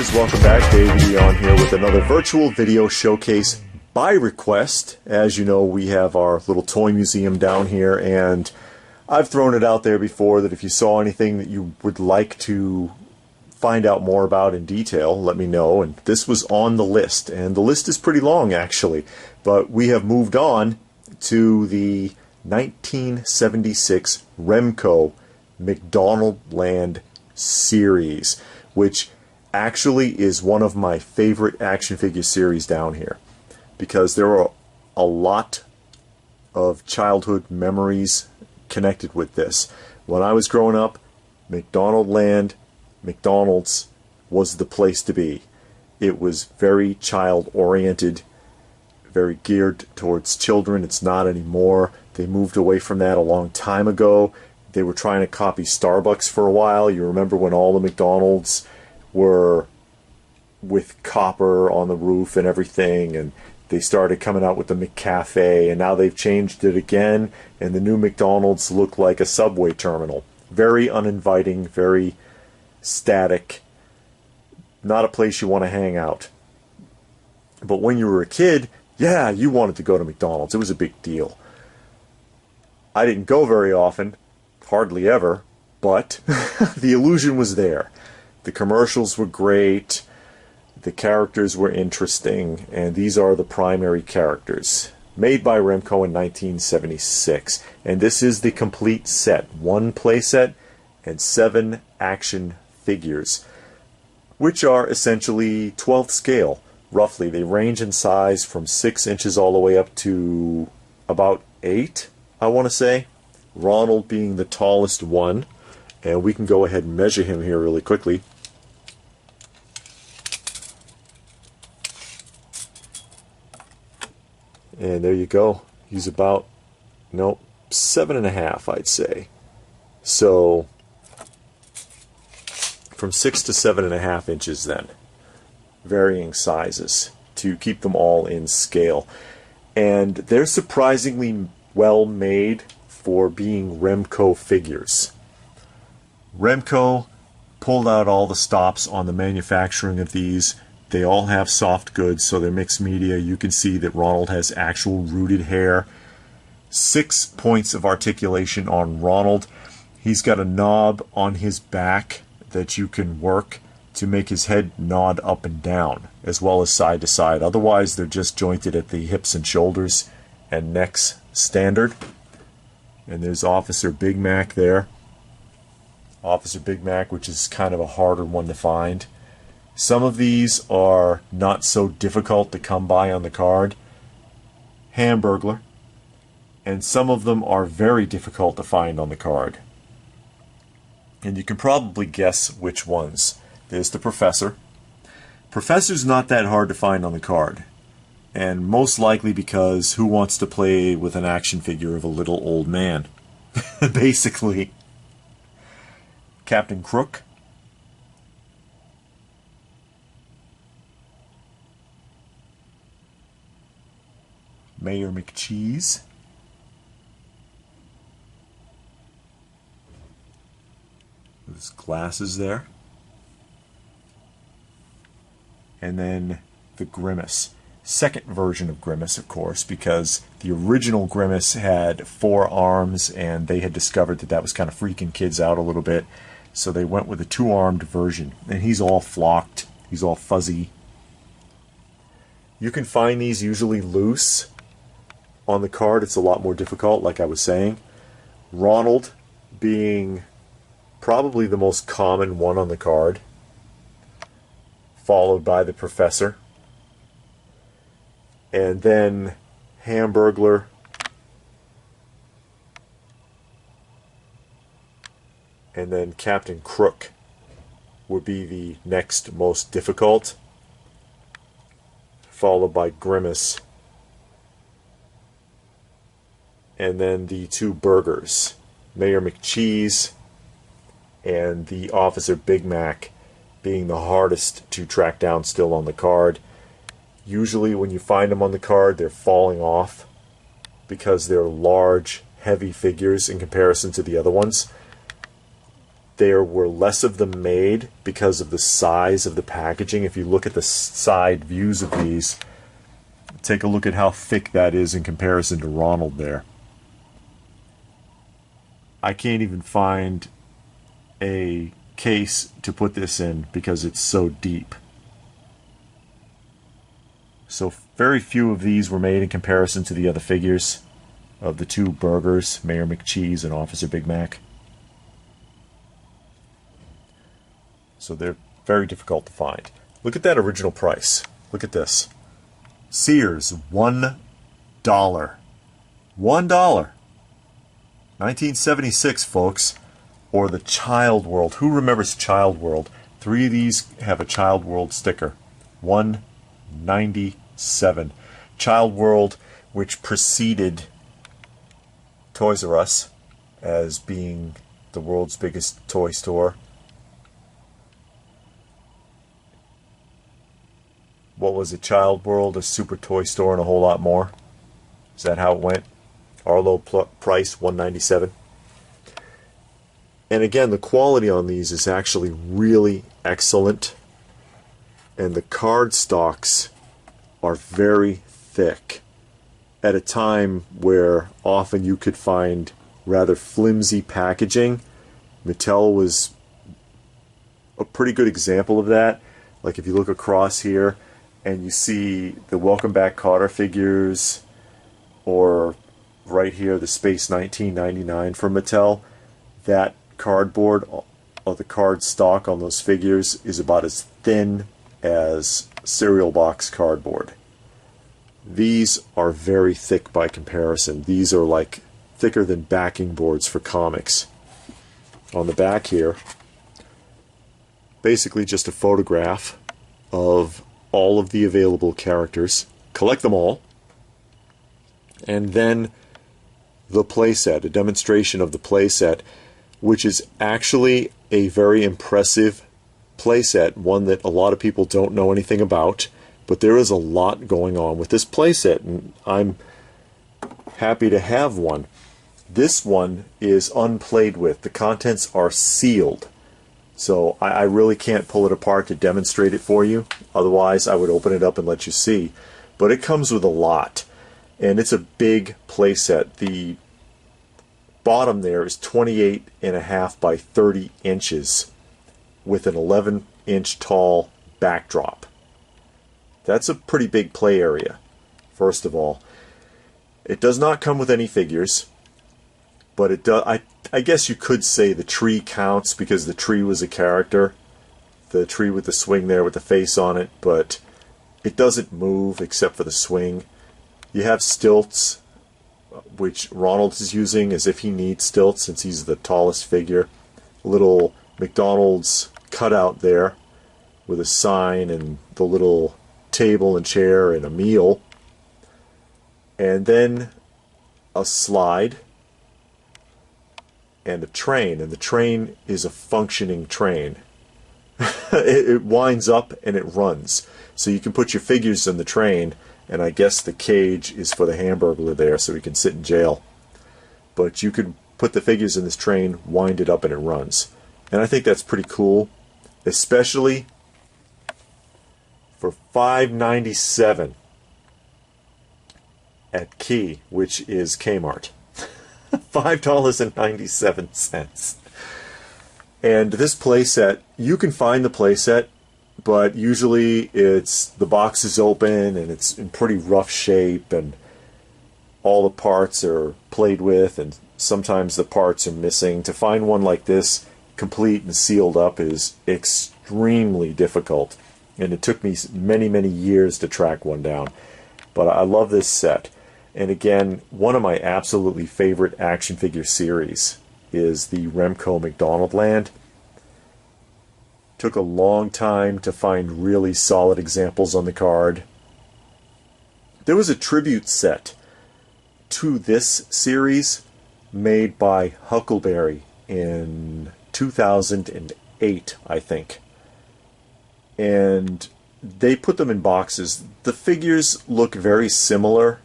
collectors, welcome back. Davey on here with another virtual video showcase by request. As you know, we have our little toy museum down here, and I've thrown it out there before that if you saw anything that you would like to find out more about in detail, let me know. And this was on the list, and the list is pretty long actually, but we have moved on to the 1976 Remco McDonaldland series, which actually is one of my favorite action figure series down here, because there are a lot of childhood memories connected with this. When I was growing up, McDonaldland, McDonald's was the place to be. It was very child oriented, very geared towards children. It's not anymore. They moved away from that a long time ago. They were trying to copy Starbucks for a while. You remember when all the McDonald's were with copper on the roof and everything, and they started coming out with the McCafe, and now they've changed it again, and the new McDonald's look like a subway terminal. Very uninviting, very static, not a place you want to hang out. But when you were a kid, yeah, you wanted to go to McDonald's. It was a big deal. I didn't go very often, hardly ever, but the illusion was there. The commercials were great, the characters were interesting, and these are the primary characters. Made by Remco in 1976, and this is the complete set. 1 playset and 7 action figures, which are essentially 12th scale, roughly. They range in size from 6 inches all the way up to about 8, I want to say. Ronald being the tallest one, and we can go ahead and measure him here really quickly. And there you go. He's about, 7.5, I'd say. So, from 6 to 7.5 inches then. Varying sizes to keep them all in scale. And they're surprisingly well made for being Remco figures. Remco pulled out all the stops on the manufacturing of these. They all have soft goods, so they're mixed media. You can see that Ronald has actual rooted hair. 6 points of articulation on Ronald. He's got a knob on his back that you can work to make his head nod up and down, as well as side to side. Otherwise, they're just jointed at the hips and shoulders and necks standard. And there's Officer Big Mac there. Officer Big Mac, which is kind of a harder one to find. Some of these are not so difficult to come by on the card. Hamburglar. And some of them are very difficult to find on the card. And you can probably guess which ones. There's the Professor. Professor's not that hard to find on the card. And most likely because who wants to play with an action figure of a little old man? Basically. Captain Crook. Mayor McCheese. With his glasses there. And then the Grimace. Second version of Grimace, of course, because the original Grimace had 4 arms, and they had discovered that that was kind of freaking kids out a little bit. So they went with a 2-armed version. And he's all flocked. He's all fuzzy. You can find these usually loose. On the card, it's a lot more difficult, like I was saying. Ronald being probably the most common one on the card, followed by the Professor, and then Hamburglar, and then Captain Crook would be the next most difficult, followed by Grimace, and then the 2 burgers, Mayor McCheese and the Officer Big Mac, being the hardest to track down still on the card. Usually when you find them on the card, they're falling off because they're large, heavy figures in comparison to the other ones. there were less of them made because of the size of the packaging. If you look at the side views of these, take a look at how thick that is in comparison to Ronald there. I can't even find a case to put this in because it's so deep. So very few of these were made in comparison to the other figures of the two burgers, Mayor McCheese and Officer Big Mac. So they're very difficult to find. Look at that original price. Look at this. Sears, $1. $1. 1976, folks. Or the Child World. Who remembers Child World? 3 of these have a Child World sticker. $1.97. Child World, which preceded Toys R Us as being the world's biggest toy store. What was it? Child World, a super toy store, and a whole lot more. Is that how it went? Arlo price $1.97. And again, the quality on these is actually really excellent. And the card stocks are very thick at a time where often you could find rather flimsy packaging. Mattel was a pretty good example of that. Like if you look across here and you see the Welcome Back Kotter figures, or right here the Space 1999 from Mattel, that cardboard or the card stock on those figures is about as thin as cereal box cardboard. These are very thick by comparison. These are like thicker than backing boards for comics. On the back here, basically just a photograph of all of the available characters. Collect them all. And then the playset, a demonstration of the playset, which is actually a very impressive playset, one that a lot of people don't know anything about, but there is a lot going on with this playset, and I'm happy to have one. This one is unplayed with. The contents are sealed, so I really can't pull it apart to demonstrate it for you. Otherwise, I would open it up and let you see. But it comes with a lot, and it's a big playset. The bottom there is 28.5 by 30 inches with an 11-inch tall backdrop. That's a pretty big play area, first of all. It does not come with any figures, but it does. I guess you could say the tree counts because the tree was a character. The tree with the swing there with the face on it, but it doesn't move except for the swing. You have stilts, which Ronald is using as if he needs stilts since he's the tallest figure. A little McDonald's cutout there with a sign and the little table and chair and a meal. And then a slide and a train. And the train is a functioning train. It winds up and it runs. So you can put your figures in the train, and I guess the cage is for the Hamburglar there so he can sit in jail. But you could put the figures in this train, wind it up, and it runs. And I think that's pretty cool, especially for $5.97 at Key, which is Kmart. $5.97. And this playset, you can find the playset, but usually it's the box is open and it's in pretty rough shape and all the parts are played with and sometimes the parts are missing. To find one like this complete and sealed up is extremely difficult, and it took me many years to track one down. But I love this set. And again, one of my absolutely favorite action figure series is the Remco McDonaldland. Took a long time to find really solid examples on the card. There was a tribute set to this series made by Huckleberry in 2008, I think. And they put them in boxes. The figures look very similar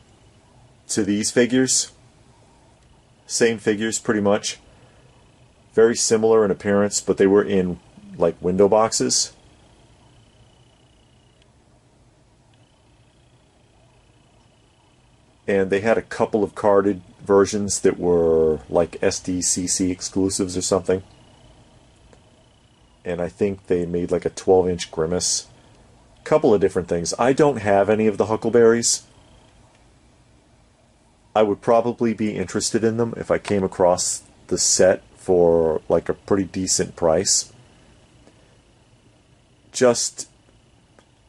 to these figures. Same figures, pretty much. very similar in appearance, but they were in like window boxes. And they had a couple of carded versions that were like SDCC exclusives or something. And I think they made like a 12-inch Grimace. Couple of different things. I don't have any of the Huckleberries. I would probably be interested in them if I came across the set for like a pretty decent price. Just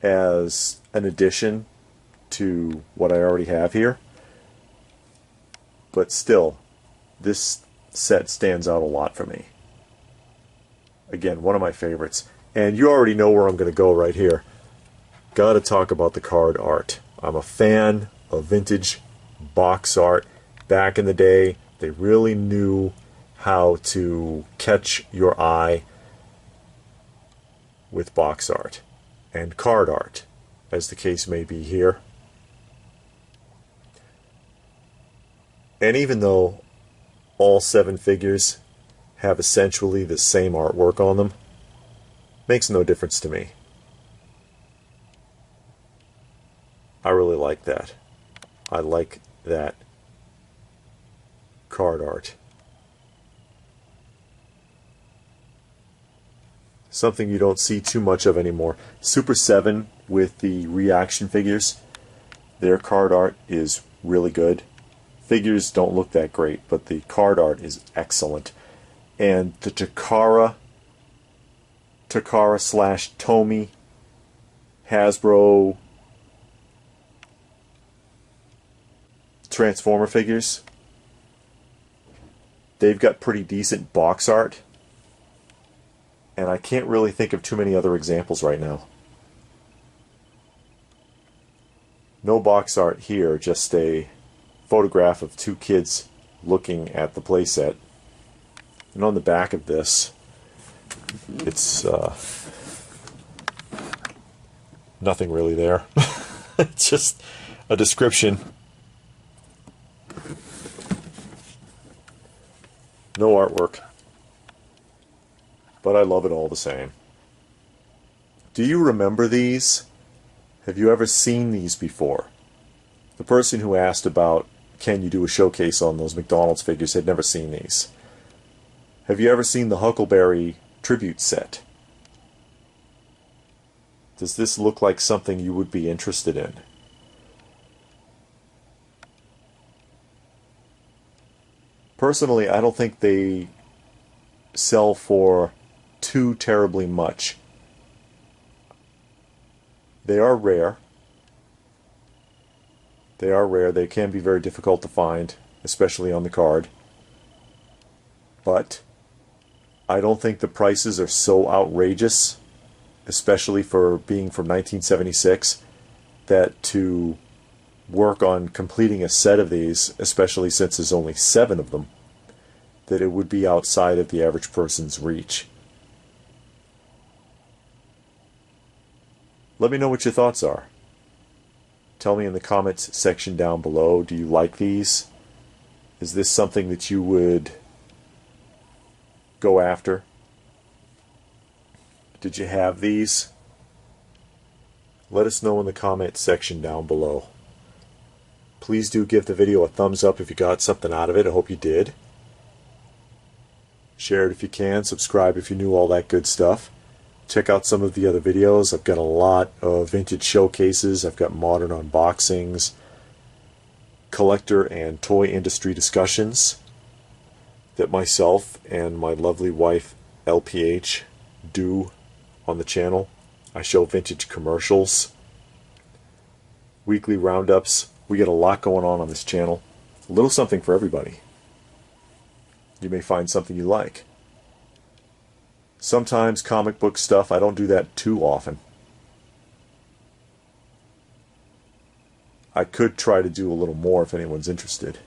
as an addition to what I already have here. But still, this set stands out a lot for me. Again, one of my favorites. And you already know where I'm going to go right here. Gotta talk about the card art. I'm a fan of vintage box art. Back in the day, they really knew how to catch your eye with box art and card art, as the case may be here. And even though all 7 figures have essentially the same artwork on them, makes no difference to me. I really like that. I like that card art. Something you don't see too much of anymore. Super 7 with the reaction figures, their card art is really good. Figures don't look that great, but the card art is excellent. And the Takara / Tomy Hasbro Transformer figures, they've got pretty decent box art, and I can't really think of too many other examples right now. No box art here, just a photograph of 2 kids looking at the playset. And on the back of this, it's nothing really there. It's just a description. No artwork. But I love it all the same. Do you remember these? Have you ever seen these before? The person who asked about can you do a showcase on those McDonald's figures had never seen these. Have you ever seen the Huckleberry tribute set? Does this look like something you would be interested in? Personally, I don't think they sell for too terribly much. They are rare. They are rare. They can be very difficult to find, especially on the card. But I don't think the prices are so outrageous, especially for being from 1976, that to work on completing a set of these, especially since there's only 7 of them, that it would be outside of the average person's reach. Let me know what your thoughts are. Tell me in the comments section down below, do you like these? Is this something that you would go after? Did you have these? Let us know in the comments section down below. Please do give the video a thumbs up if you got something out of it. I hope you did. Share it if you can. Subscribe if you knew all that good stuff. Check out some of the other videos. I've got a lot of vintage showcases. I've got modern unboxings, collector and toy industry discussions that myself and my lovely wife LPH do on the channel. I show vintage commercials, weekly roundups. We get a lot going on this channel. A little something for everybody. You may find something you like. Sometimes comic book stuff, I don't do that too often. I could try to do a little more if anyone's interested.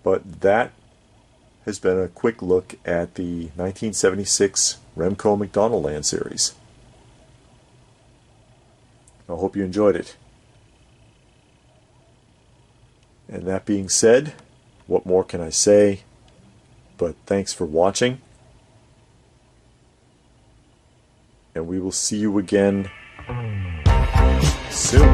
But that has been a quick look at the 1976 Remco McDonaldland series. I hope you enjoyed it. And that being said, what more can I say? But thanks for watching. And we will see you again soon.